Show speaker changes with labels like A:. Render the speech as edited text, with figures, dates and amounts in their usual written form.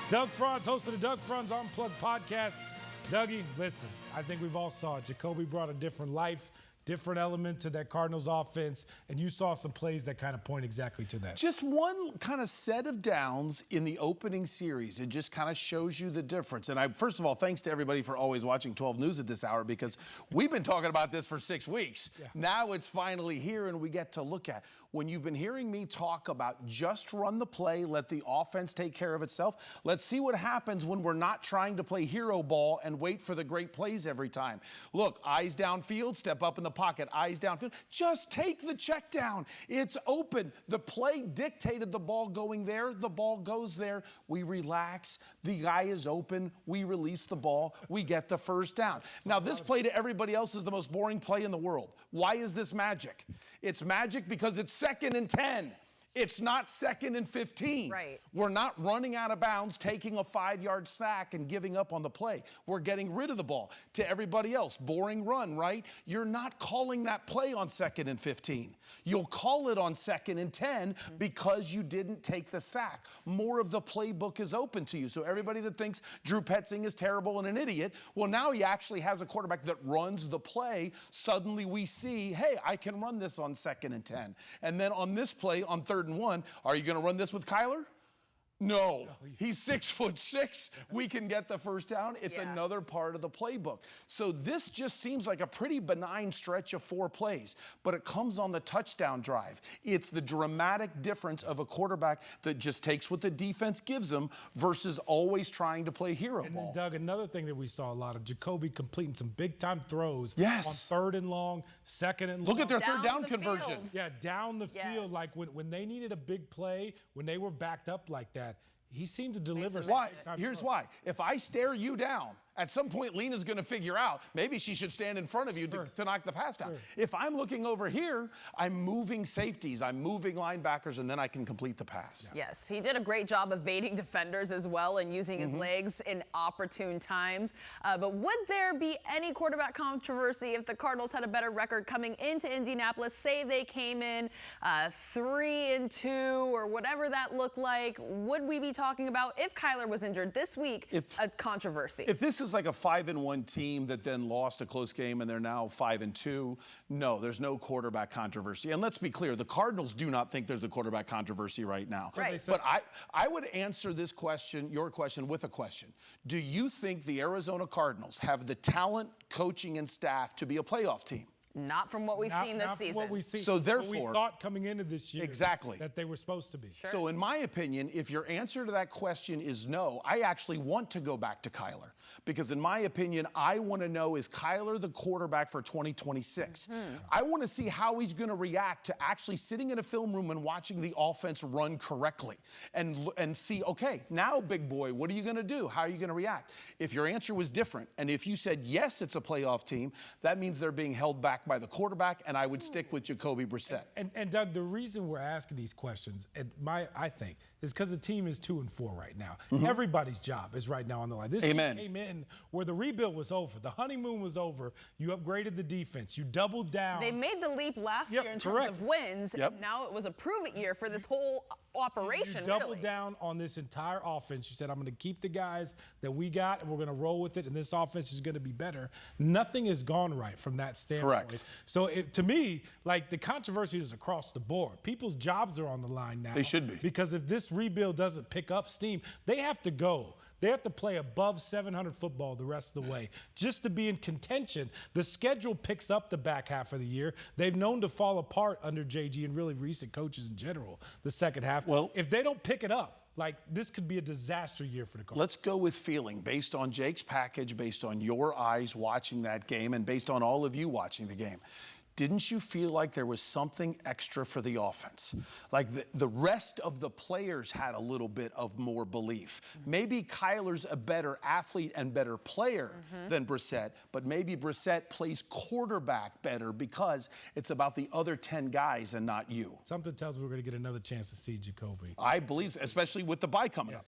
A: Doug Franz, host of the Doug Franz Unplugged podcast. Dougie, listen, I think we've all saw it. Jacoby brought a different life, different element to that Cardinals offense, and you saw some plays that kind of point exactly to that.
B: Just one kind of set of downs in the opening series. It just kind of shows you the difference. And first of all, thanks to everybody for always watching 12 News at this hour, because we've been talking about this for 6 weeks. Yeah. Now it's finally here, and we get to look at. When you've been hearing me talk about just run the play, let the offense take care of itself, let's see what happens when we're not trying to play hero ball and wait for the great plays every time. Look, eyes downfield, step up in the pocket, eyes downfield. Just take the check down. It's open. The play dictated the ball going there. The ball goes there. We relax. The guy is open. We release the ball. We get the first down. Now, this play to everybody else is the most boring play in the world. Why is this magic? It's magic because it's 2nd and 10. It's not 2nd and 15.
C: Right.
B: We're not running out of bounds, taking a 5-yard sack and giving up on the play. We're getting rid of the ball. To everybody else, boring run, right? You're not calling that play on 2nd and 15. You'll call it on 2nd and 10 because you didn't take the sack. More of the playbook is open to you. So everybody that thinks Drew Petzing is terrible and an idiot, well, now he actually has a quarterback that runs the play. Suddenly we see, hey, I can run this on 2nd and 10. And then on this play, on 3rd and 1, are you going to run this with Kyler? No, he's 6'6". We can get the first down. It's another part of the playbook. So this just seems like a pretty benign stretch of 4 plays, but it comes on the touchdown drive. It's the dramatic difference of a quarterback that just takes what the defense gives him versus always trying to play hero ball.
A: And then, Doug, another thing that we saw a lot of, Jacoby completing some big-time throws on 3rd and long, 2nd and long.
B: Look at their third down conversions.
A: Yeah, down the field. Like when they needed a big play, when they were backed up like that, he seemed to deliver.
B: Why? Here's why. If I stare you down, at some point Lena's going to figure out maybe she should stand in front of you to knock the pass down. If I'm looking over here, I'm moving safeties, I'm moving linebackers, and then I can complete the pass.
C: Yes, he did a great job evading defenders as well and using his legs in opportune times. But would there be any quarterback controversy if the Cardinals had a better record coming into Indianapolis? Say they came in 3-2 or whatever that looked like. Would we be talking about, if Kyler was injured this week, a controversy?
B: If this is like a 5-1 team that then lost a close game and they're now 5-2, no, there's no quarterback controversy. And let's be clear, the Cardinals do not think there's a quarterback controversy right now.
C: Right.
B: But I would answer this question, your question, with a question. Do you think the Arizona Cardinals have the talent, coaching, and staff to be a playoff team?
C: Not from what we've seen this season.
A: What we see.
B: So therefore,
A: what we thought coming into this year that they were supposed to be.
C: Sure.
B: So in my opinion, if your answer to that question is no, I actually want to go back to Kyler. Because in my opinion, I want to know, is Kyler the quarterback for 2026? I want to see how he's going to react to actually sitting in a film room and watching the offense run correctly and see, okay, now big boy, what are you going to do? How are you going to react? If your answer was different, and if you said yes, it's a playoff team, that means they're being held back by the quarterback, and I would stick with Jacoby Brissett.
A: And Doug, the reason we're asking these questions, I think, is because the team is 2-4 right now. Everybody's job is right now on the line. This team came in where the rebuild was over, the honeymoon was over. You upgraded the defense. You doubled down.
C: They made the leap last year in terms of wins. And now it was a prove-it year for this whole operation.
A: You doubled down on this entire offense. You said, I'm going to keep the guys that we got, and we're going to roll with it, and this offense is going to be better. Nothing has gone right from that standpoint.
B: Correct.
A: So to me, like, the controversy is across the board. People's jobs are on the line now.
B: They should be.
A: Because if this rebuild doesn't pick up steam, they have to go. They have to play above 700 football the rest of the way just to be in contention. The schedule picks up the back half of the year. They've known to fall apart under JG and really recent coaches in general the second half. Well, if they don't pick it up, like, this could be a disaster year for the Cardinals.
B: Let's go with feeling, based on Jake's package, based on your eyes watching that game, and based on all of you watching the game. Didn't you feel like there was something extra for the offense? Like the rest of the players had a little bit of more belief. Maybe Kyler's a better athlete and better player than Brissett, but maybe Brissett plays quarterback better because it's about the other 10 guys and not you.
A: Something tells me we're going to get another chance to see Jacoby.
B: I believe so, especially with the bye coming up.